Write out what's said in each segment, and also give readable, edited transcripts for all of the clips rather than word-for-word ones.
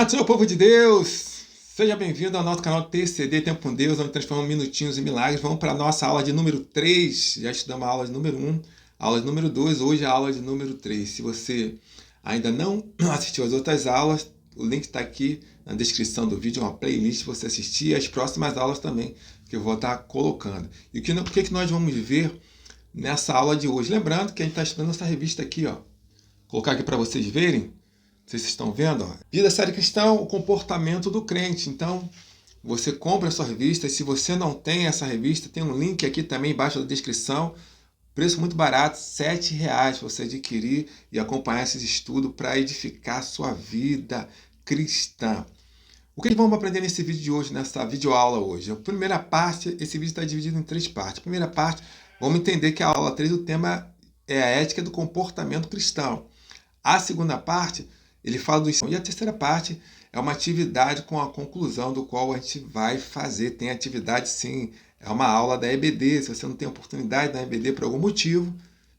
Paz, meu povo de Deus! Seja bem-vindo ao nosso canal TCD Tempo com Deus, onde transformamos minutinhos em milagres. Vamos para a nossa aula de número 3. Já estudamos a aula de número 1, aula de número 2, hoje a aula de número 3. Se você ainda não assistiu às outras aulas, o link está aqui na descrição do vídeo, uma playlist para você assistir as próximas aulas também, que eu vou estar colocando. E o que nós vamos ver nessa aula de hoje? Lembrando que a gente está estudando essa revista aqui, ó. Vou colocar aqui para vocês verem. Vocês estão vendo? Ó. Vida Séria Cristã, o comportamento do crente. Então, você compra a sua revista. E se você não tem essa revista, tem um link aqui também embaixo da descrição. Preço muito barato, R$ 7 para você adquirir e acompanhar esses estudos para edificar a sua vida cristã. O que vamos aprender nesse vídeo de hoje, nessa videoaula hoje? A primeira parte, esse vídeo está dividido em 3 partes. A primeira parte, vamos entender que a aula 3, o tema é a ética do comportamento cristão. A segunda parte, ele fala do ensino. E a terceira parte é uma atividade com a conclusão do qual a gente vai fazer. Tem atividade sim, é uma aula da EBD. Se você não tem oportunidade da EBD por algum motivo,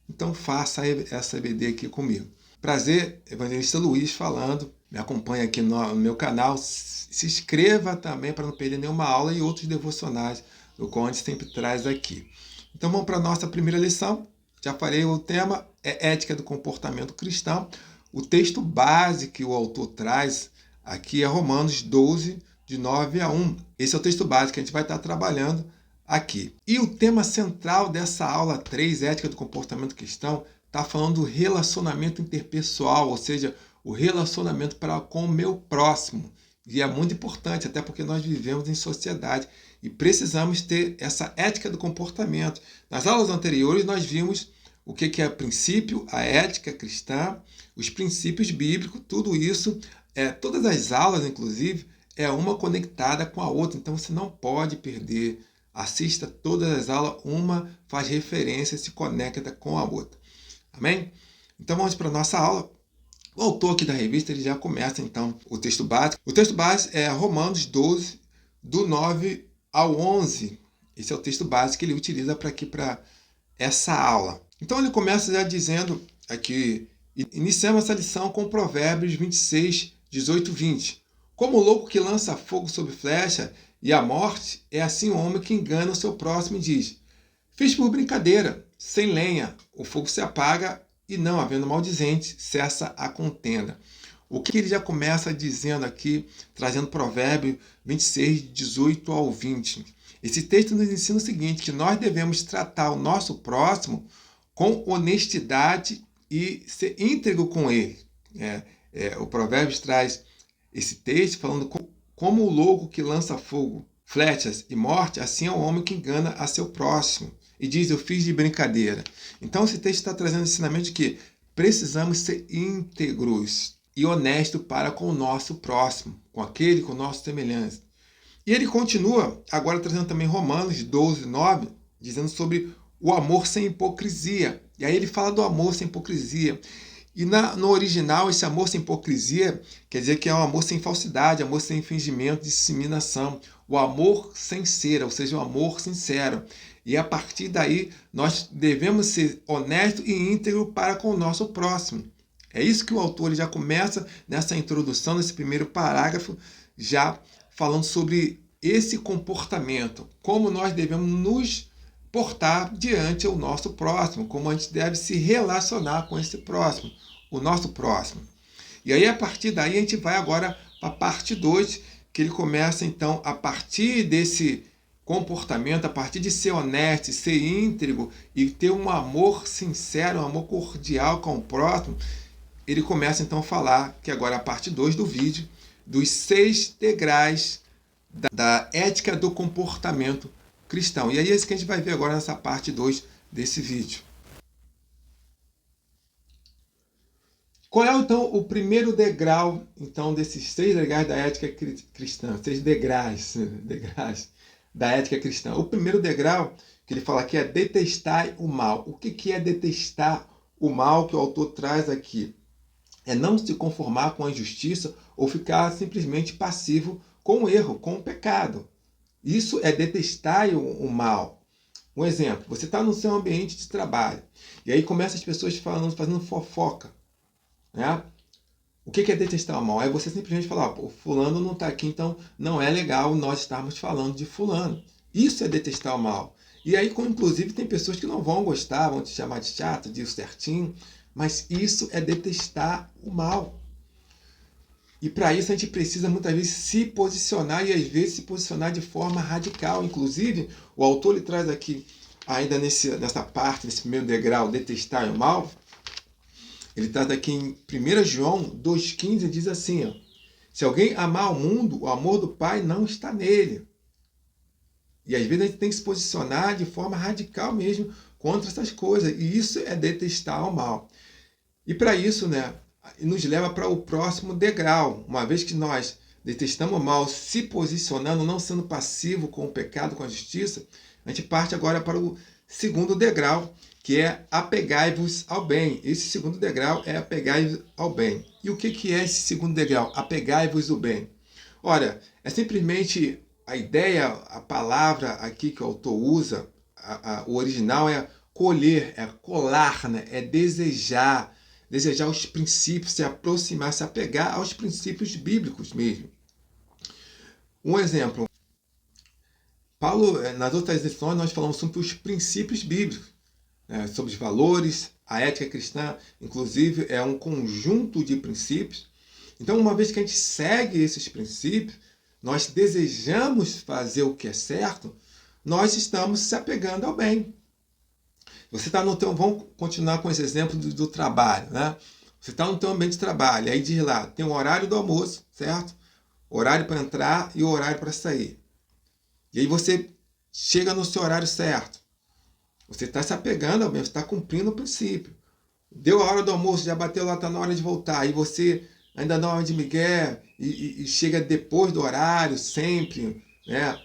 então faça essa EBD aqui comigo. Prazer, Evangelista Luiz falando. Me acompanha aqui no meu canal. Se inscreva também para não perder nenhuma aula e outros devocionais, do qual a gente sempre traz aqui. Então vamos para a nossa primeira lição. Já falei, o tema é ética do comportamento cristão. O texto base que o autor traz aqui é Romanos 12, de 9 a 1. Esse é o texto base que a gente vai estar trabalhando aqui. E o tema central dessa aula 3, ética do comportamento cristão, está falando do relacionamento interpessoal, ou seja, o relacionamento com o meu próximo. E é muito importante, até porque nós vivemos em sociedade e precisamos ter essa ética do comportamento. Nas aulas anteriores nós vimos o que é o princípio, a ética cristã, os princípios bíblicos, tudo isso, todas as aulas, inclusive, é uma conectada com a outra. Então você não pode perder. Assista todas as aulas, uma faz referência, se conecta com a outra. Amém? Então vamos para a nossa aula. O autor aqui da revista ele já começa, então, o texto básico. O texto básico é Romanos 12, do 9 ao 11. Esse é o texto básico que ele utiliza para essa aula. Então ele começa já dizendo aqui, iniciamos essa lição com Provérbios 26, 18 e 20. Como o louco que lança fogo sobre flecha e a morte, é assim o homem que engana o seu próximo e diz: fiz por brincadeira, sem lenha, o fogo se apaga e não havendo maldizente, cessa a contenda. O que ele já começa dizendo aqui, trazendo Provérbio 26, 18 ao 20. Esse texto nos ensina o seguinte, que nós devemos tratar o nosso próximo com honestidade e ser íntegro com ele. O Provérbios traz esse texto falando como o louco que lança fogo, flechas e morte, assim é o homem que engana a seu próximo. E diz, eu fiz de brincadeira. Então esse texto está trazendo o ensinamento de que precisamos ser íntegros e honestos para com o nosso próximo, com aquele, com o nosso semelhante. E ele continua, agora trazendo também Romanos 12, 9, dizendo sobre o amor sem hipocrisia. E aí ele fala do amor sem hipocrisia. E no original, esse amor sem hipocrisia quer dizer que é um amor sem falsidade, amor sem fingimento, disseminação. O amor sincero, ou seja, o amor sincero. E a partir daí, nós devemos ser honestos e íntegros para com o nosso próximo. É isso que o autor ele já começa nessa introdução, nesse primeiro parágrafo, já falando sobre esse comportamento, como nós devemos nos portar diante do nosso próximo, como a gente deve se relacionar com esse próximo, o nosso próximo. E aí, a partir daí, a gente vai agora para a parte 2, que ele começa, então, a partir desse comportamento, a partir de ser honesto, ser íntegro e ter um amor sincero, um amor cordial com o próximo, ele começa, então, a falar, que agora é a parte 2 do vídeo, dos 6 degraus da ética do comportamento cristão. E aí é isso que a gente vai ver agora nessa parte 2 desse vídeo. Qual é, então, o primeiro degrau, então, desses 6 degraus da ética cristã? 6 degraus da ética cristã. O primeiro degrau que ele fala aqui é detestar o mal. O que é detestar o mal que o autor traz aqui? É não se conformar com a injustiça ou ficar simplesmente passivo com o erro, com o pecado. Isso é detestar o mal. Um exemplo, você está no seu ambiente de trabalho e aí começa as pessoas falando, fazendo fofoca, né? O que é detestar o mal? É você simplesmente falar, o fulano não está aqui, então não é legal nós estarmos falando de fulano. Isso é detestar o mal. E aí, inclusive, tem pessoas que não vão gostar, vão te chamar de chato, de certinho, mas isso é detestar o mal. E para isso a gente precisa muitas vezes se posicionar e às vezes se posicionar de forma radical. Inclusive, o autor ele traz aqui, ainda nessa parte, nesse primeiro degrau, detestar o mal, ele traz aqui em 1 João 2,15, diz assim, ó, se alguém amar o mundo, o amor do Pai não está nele. E às vezes a gente tem que se posicionar de forma radical mesmo contra essas coisas. E isso é detestar o mal. E para isso, né, nos leva para o próximo degrau. Uma vez que nós detestamos o mal, se posicionando, não sendo passivo com o pecado, com a justiça, a gente parte agora para o segundo degrau, que é apegai-vos ao bem. Esse segundo degrau é apegai-vos ao bem. E o que é esse segundo degrau? Apegai-vos ao bem. Ora, é simplesmente a ideia, a palavra aqui que o autor usa, o original é colher, é colar, né? É desejar os princípios, se aproximar, se apegar aos princípios bíblicos mesmo. Um exemplo, Paulo, nas outras lições, nós falamos sobre os princípios bíblicos, né? Sobre os valores, a ética cristã, inclusive, é um conjunto de princípios. Então, uma vez que a gente segue esses princípios, nós desejamos fazer o que é certo, nós estamos se apegando ao bem. Você está no teu, vamos continuar com esse exemplo do trabalho, né? Você está no teu ambiente de trabalho, aí diz lá, tem o horário do almoço, certo? Horário para entrar e o horário para sair. E aí você chega no seu horário certo. Você está se apegando ao bem, você está cumprindo o princípio. Deu a hora do almoço, já bateu lá, está na hora de voltar. Aí você ainda dá uma de migué e chega depois do horário, sempre, né?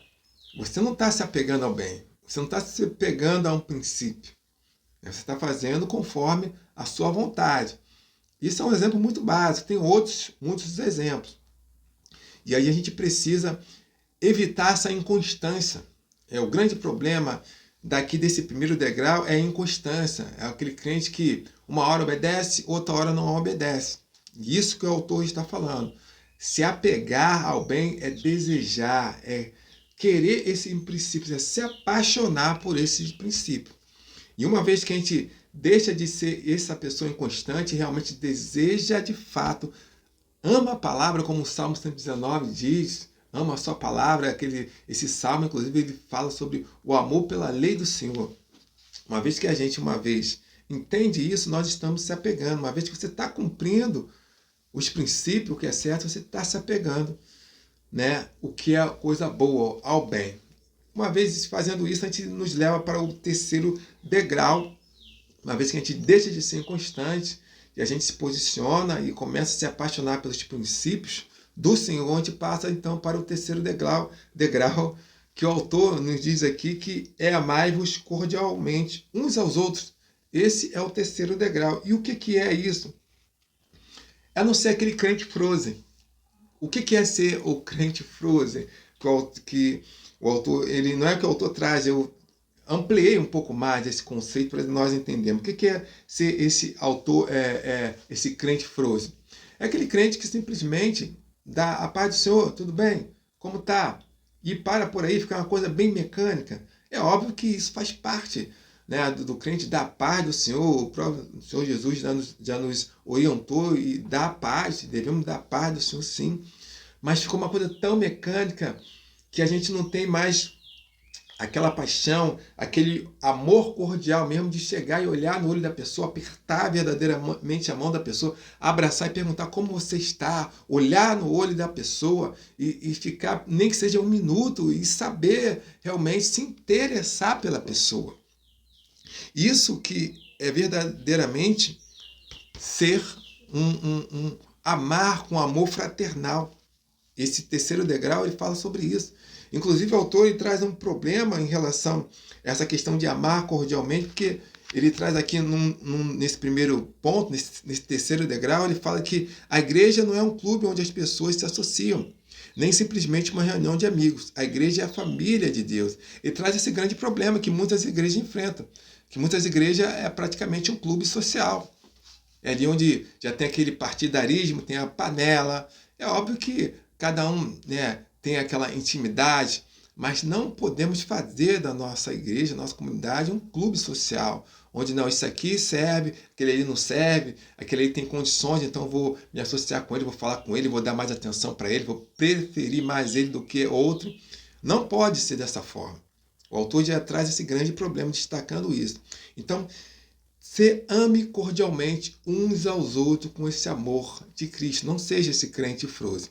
Você não está se apegando ao bem. Você não está se apegando a um princípio. Você está fazendo conforme a sua vontade. Isso é um exemplo muito básico. Tem muitos exemplos. E aí a gente precisa evitar essa inconstância. O grande problema daqui desse primeiro degrau é a inconstância. É aquele crente que uma hora obedece, outra hora não obedece. E isso que o autor está falando. Se apegar ao bem é desejar, é querer esse princípio, é se apaixonar por esses princípios. E uma vez que a gente deixa de ser essa pessoa inconstante, realmente deseja de fato, ama a palavra, como o Salmo 119 diz, ama a sua palavra, esse salmo, inclusive, ele fala sobre o amor pela lei do Senhor. Uma vez que a gente, entende isso, nós estamos se apegando. Uma vez que você está cumprindo os princípios, o que é certo, você está se apegando, né? O que é coisa boa, ao bem. Uma vez fazendo isso, a gente nos leva para o terceiro degrau. Uma vez que a gente deixa de ser inconstante e a gente se posiciona e começa a se apaixonar pelos princípios do Senhor, a gente passa então para o terceiro degrau que o autor nos diz aqui que é amai-vos cordialmente uns aos outros. Esse é o terceiro degrau. E o que é isso? É não ser aquele crente frozen. O que é ser o crente frozen? Que o autor, ele não é o que o autor traz, eu ampliei um pouco mais esse conceito para nós entendermos. O que é ser esse autor, esse crente frozen? É aquele crente que simplesmente dá a paz do Senhor, tudo bem? Como tá? E para por aí, fica uma coisa bem mecânica. É óbvio que isso faz parte, né, do crente dar a paz do Senhor. O próprio Senhor Jesus já nos orientou e dá a paz, devemos dar a paz do Senhor sim. Mas ficou uma coisa tão mecânica que a gente não tem mais aquela paixão, aquele amor cordial mesmo de chegar e olhar no olho da pessoa, apertar verdadeiramente a mão da pessoa, abraçar e perguntar como você está, olhar no olho da pessoa e ficar, nem que seja um minuto, e saber realmente se interessar pela pessoa. Isso que é verdadeiramente ser amar com amor fraternal. Esse terceiro degrau, ele fala sobre isso. Inclusive, o autor ele traz um problema em relação a essa questão de amar cordialmente, porque ele traz aqui nesse primeiro ponto, nesse terceiro degrau, ele fala que a igreja não é um clube onde as pessoas se associam, nem simplesmente uma reunião de amigos. A igreja é a família de Deus. Ele traz esse grande problema que muitas igrejas enfrentam, que muitas igrejas é praticamente um clube social. É ali onde já tem aquele partidarismo, tem a panela. É óbvio que cada um, né, tem aquela intimidade, mas não podemos fazer da nossa igreja, nossa comunidade, um clube social, onde não, isso aqui serve, aquele ali não serve, aquele ali tem condições, então eu vou me associar com ele, vou falar com ele, vou dar mais atenção para ele, vou preferir mais ele do que outro. Não pode ser dessa forma. O autor já traz esse grande problema, destacando isso. Então, se ame cordialmente uns aos outros com esse amor de Cristo. Não seja esse crente frouxo.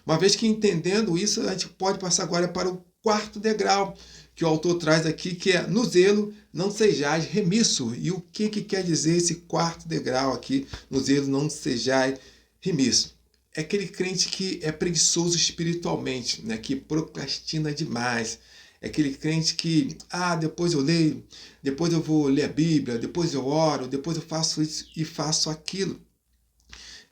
Uma vez que entendendo isso, a gente pode passar agora para o quarto degrau que o autor traz aqui, que é no zelo não sejais remisso. E o que quer dizer esse quarto degrau aqui, no zelo não sejais remisso? É aquele crente que é preguiçoso espiritualmente, né? Que procrastina demais. É aquele crente que, depois eu leio, depois eu vou ler a Bíblia, depois eu oro, depois eu faço isso e faço aquilo.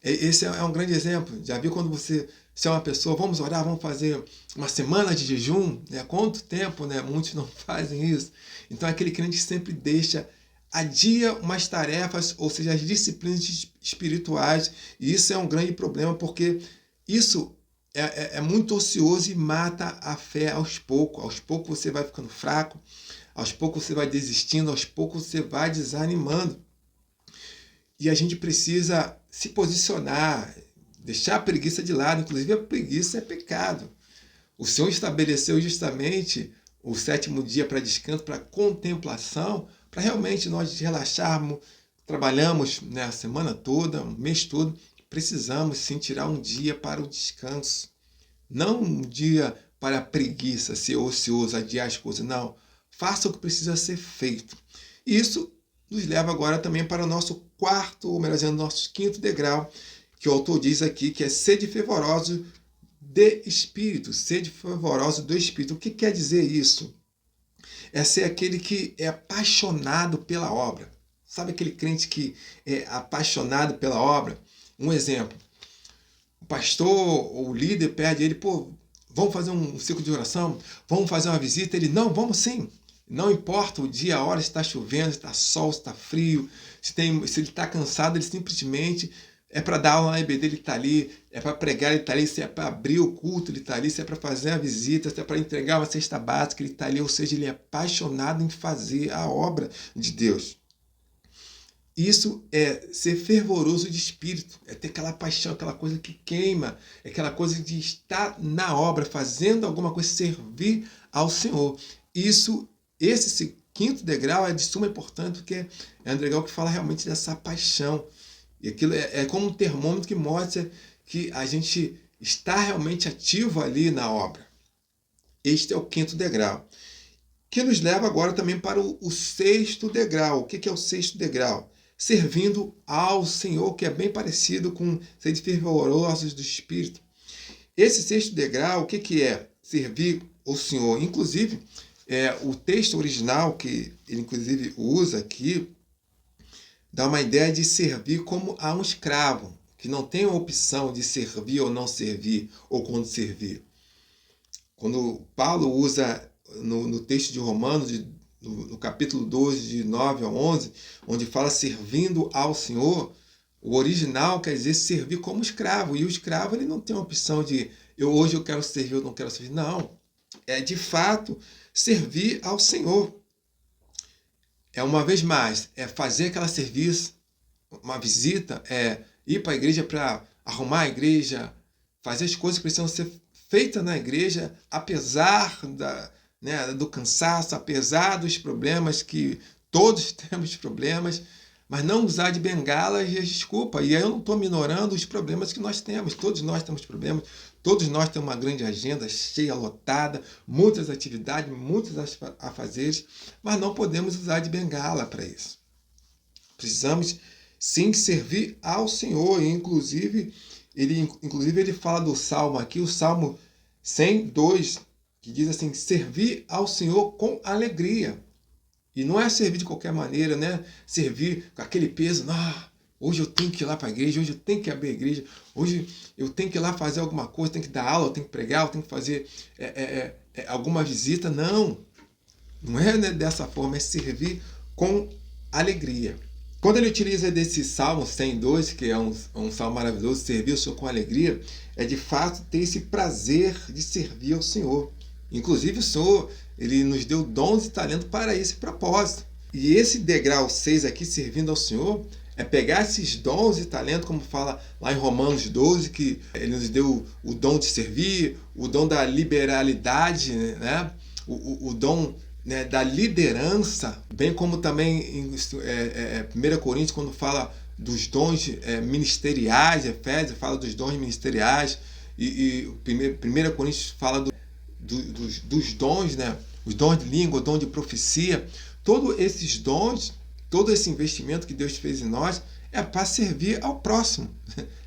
Esse é um grande exemplo. Já viu quando você, se é uma pessoa, vamos orar, vamos fazer uma semana de jejum? Né? Quanto tempo, né? Muitos não fazem isso. Então é aquele crente que sempre deixa, adia umas tarefas, ou seja, as disciplinas espirituais. E isso é um grande problema, porque isso é muito ocioso e mata a fé aos poucos. Aos poucos você vai ficando fraco, aos poucos você vai desistindo, aos poucos você vai desanimando. E a gente precisa se posicionar, deixar a preguiça de lado. Inclusive, a preguiça é pecado. O Senhor estabeleceu justamente o sétimo dia para descanso, para contemplação, para realmente nós relaxarmos. Trabalhamos, né, a semana toda, o mês todo. Precisamos sim tirar um dia para o descanso. Não um dia para a preguiça, ser ocioso, adiar as coisas. Não. Faça o que precisa ser feito. Isso nos leva agora também para o nosso quarto, ou melhor dizendo, nosso quinto degrau, que o autor diz aqui, que é sede fervoroso de espírito. Sede fervoroso do espírito. O que quer dizer isso? É ser aquele que é apaixonado pela obra. Sabe aquele crente que é apaixonado pela obra? Um exemplo. O pastor ou o líder pede ele, vamos fazer um ciclo de oração? Vamos fazer uma visita? Ele, não, vamos sim. Não importa o dia, a hora, se está chovendo, se está sol, se está frio, se ele está cansado, ele simplesmente é para dar aula na EBD, ele está ali, é para pregar, ele está ali, se é para abrir o culto, ele está ali, se é para fazer a visita, se é para entregar uma cesta básica, ele está ali, ou seja, ele é apaixonado em fazer a obra de Deus. Isso é ser fervoroso de espírito, é ter aquela paixão, aquela coisa que queima, é aquela coisa de estar na obra, fazendo alguma coisa, servir ao Senhor. Esse quinto degrau é de suma importância, porque é um degrau que fala realmente dessa paixão. E aquilo é como um termômetro que mostra que a gente está realmente ativo ali na obra. Este é o quinto degrau. Que nos leva agora também para o sexto degrau. O que é o sexto degrau? Servindo ao Senhor, que é bem parecido com ser fervorosos do Espírito. Esse sexto degrau, o que é? Servir ao Senhor. Inclusive, o texto original que ele inclusive usa aqui, dá uma ideia de servir como a um escravo, que não tem a opção de servir ou não servir, ou quando servir. Quando Paulo usa no texto de Romanos, no capítulo 12, de 9 a 11, onde fala servindo ao Senhor, o original quer dizer servir como escravo. E o escravo ele não tem a opção de hoje eu quero servir ou não quero servir. Não. É de fato servir ao Senhor. Uma vez mais, fazer aquela serviço, uma visita, ir para a igreja para arrumar a igreja, fazer as coisas que precisam ser feitas na igreja, apesar do cansaço, apesar dos problemas, que todos temos problemas, mas não usar de bengala e desculpa. E aí eu não estou minorando os problemas que nós temos. Todos nós temos problemas, todos nós temos uma grande agenda cheia, lotada, muitas atividades, muitos afazeres, mas não podemos usar de bengala para isso. Precisamos sim servir ao Senhor. E inclusive ele fala do Salmo aqui, o Salmo 102, que diz assim, servir ao Senhor com alegria. E não é servir de qualquer maneira, né? Servir com aquele peso, hoje eu tenho que ir lá para a igreja, hoje eu tenho que abrir a igreja, hoje eu tenho que ir lá fazer alguma coisa, tenho que dar aula, eu tenho que pregar, eu tenho que fazer alguma visita. Não é, né, dessa forma, é servir com alegria. Quando ele utiliza desse Salmo 102, que é um salmo maravilhoso, servir o Senhor com alegria, é de fato ter esse prazer de servir ao Senhor. Inclusive o Senhor, ele nos deu dons e talentos para esse propósito. E esse degrau 6 aqui, servindo ao Senhor, é pegar esses dons e talentos, como fala lá em Romanos 12, que ele nos deu o dom de servir, o dom da liberalidade, né? o dom, né, da liderança, bem como também em 1 Coríntios, quando fala dos dons ministeriais, Efésios fala dos dons ministeriais, e 1 Coríntios fala dos dons, né, os dons de língua, o dom de profecia. Todos esses dons, todo esse investimento que Deus fez em nós é para servir ao próximo.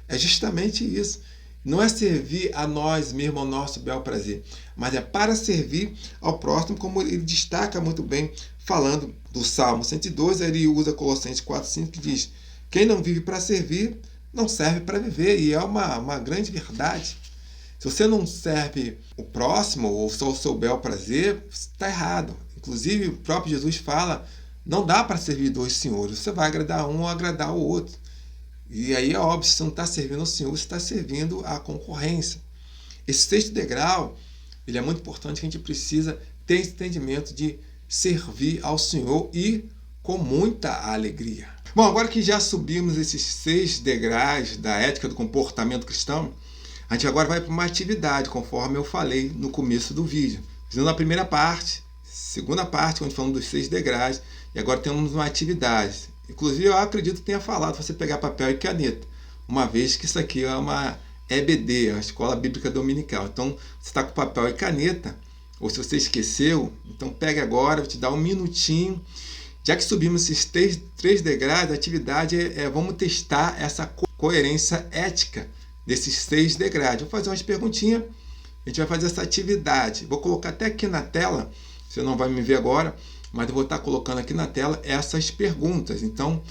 É justamente isso. Não é servir a nós mesmos, ao nosso bel prazer, mas é para servir ao próximo, como ele destaca muito bem, falando do Salmo 112, ele usa Colossenses 4,5, que diz: quem não vive para servir, não serve para viver. E é uma grande verdade. Se você não serve o próximo, ou só o seu bel prazer, está errado. Inclusive, o próprio Jesus fala, não dá para servir dois senhores, você vai agradar um ou agradar o outro. E aí é óbvio, se você não está servindo ao Senhor, você está servindo à concorrência. Esse sexto degrau, ele é muito importante, que a gente precisa ter esse entendimento de servir ao Senhor e com muita alegria. Bom, agora que já subimos esses 6 degraus da ética do comportamento cristão, a gente agora vai para uma atividade, conforme eu falei no começo do vídeo. Fizemos a primeira parte, segunda parte, onde falamos dos 6 degraus, e agora temos uma atividade. Inclusive, eu acredito que tenha falado você pegar papel e caneta, uma vez que isso aqui é uma EBD, a Escola Bíblica Dominical. Então, você está com papel e caneta, ou se você esqueceu, então pegue agora, vou te dar um minutinho. Já que subimos esses 3 degraus, a atividade vamos testar essa coerência ética desses 6 degraus. Vou fazer umas perguntinhas, a gente vai fazer essa atividade. Vou colocar até aqui na tela, você não vai me ver agora, mas eu vou estar colocando aqui na tela essas perguntas. Então,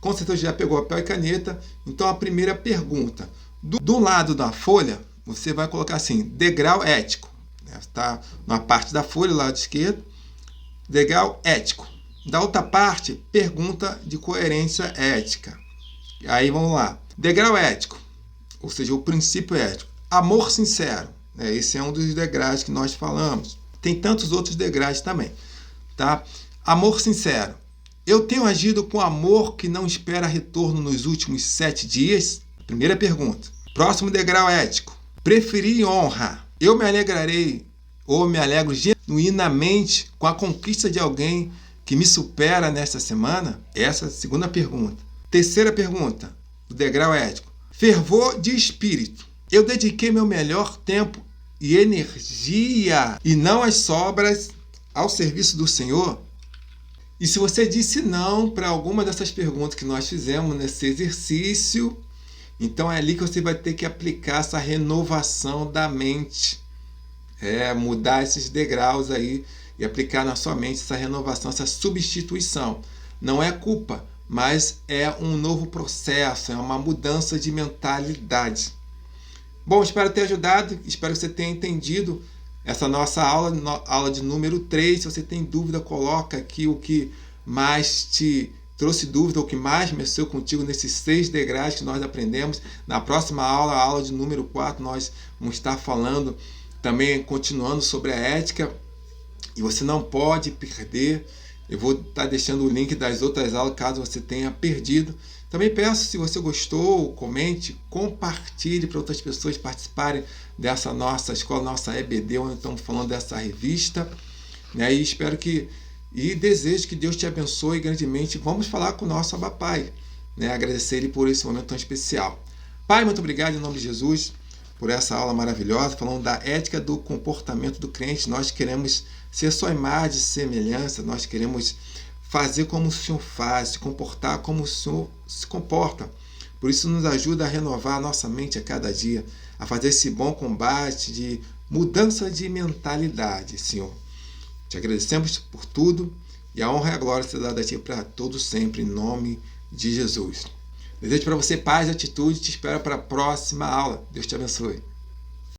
com certeza já pegou papel e caneta. Então, a primeira pergunta. Do lado da folha, você vai colocar assim, degrau ético. Está na parte da folha, lado esquerdo, degrau ético. Da outra parte, pergunta de coerência ética. Aí, vamos lá. Degrau ético, ou seja, o princípio ético. Amor sincero. Esse é um dos degraus que nós falamos. Tem tantos outros degraus também. Tá? Amor sincero. Eu tenho agido com amor que não espera retorno nos últimos 7 dias? Primeira pergunta. Próximo degrau ético. Preferir honra. Eu me alegrarei ou me alegro genuinamente com a conquista de alguém que me supera nesta semana? Essa é a segunda pergunta. Terceira pergunta. O degrau ético. Fervor de espírito. Eu dediquei meu melhor tempo e energia e não as sobras ao serviço do Senhor? E se você disse não para alguma dessas perguntas que nós fizemos nesse exercício, então é ali que você vai ter que aplicar essa renovação da mente. Mudar esses degraus aí e aplicar na sua mente essa renovação, essa substituição. Não é culpa, mas é um novo processo, é uma mudança de mentalidade. Bom, espero ter ajudado, espero que você tenha entendido essa nossa aula de número 3. Se você tem dúvida, coloca aqui o que mais te trouxe dúvida, o que mais mexeu contigo nesses 6 degraus que nós aprendemos. Na próxima aula, a aula de número 4, nós vamos estar falando também, continuando sobre a ética. E você não pode perder. Eu vou estar deixando o link das outras aulas, caso você tenha perdido. Também peço, se você gostou, comente, compartilhe para outras pessoas participarem dessa nossa escola, nossa EBD, onde estamos falando dessa revista. E espero e desejo que Deus te abençoe grandemente. Vamos falar com o nosso Abba Pai, agradecer Ele por esse momento tão especial. Pai, muito obrigado em nome de Jesus por essa aula maravilhosa, falando da ética do comportamento do crente. Nós queremos ser sua imagem e semelhança, nós queremos fazer como o Senhor faz, se comportar como o Senhor se comporta. Por isso, nos ajuda a renovar a nossa mente a cada dia, a fazer esse bom combate de mudança de mentalidade, Senhor. Te agradecemos por tudo e a honra e a glória será dada a Ti para todos sempre, em nome de Jesus. Desejo para você paz e atitude, te espero para a próxima aula. Deus te abençoe.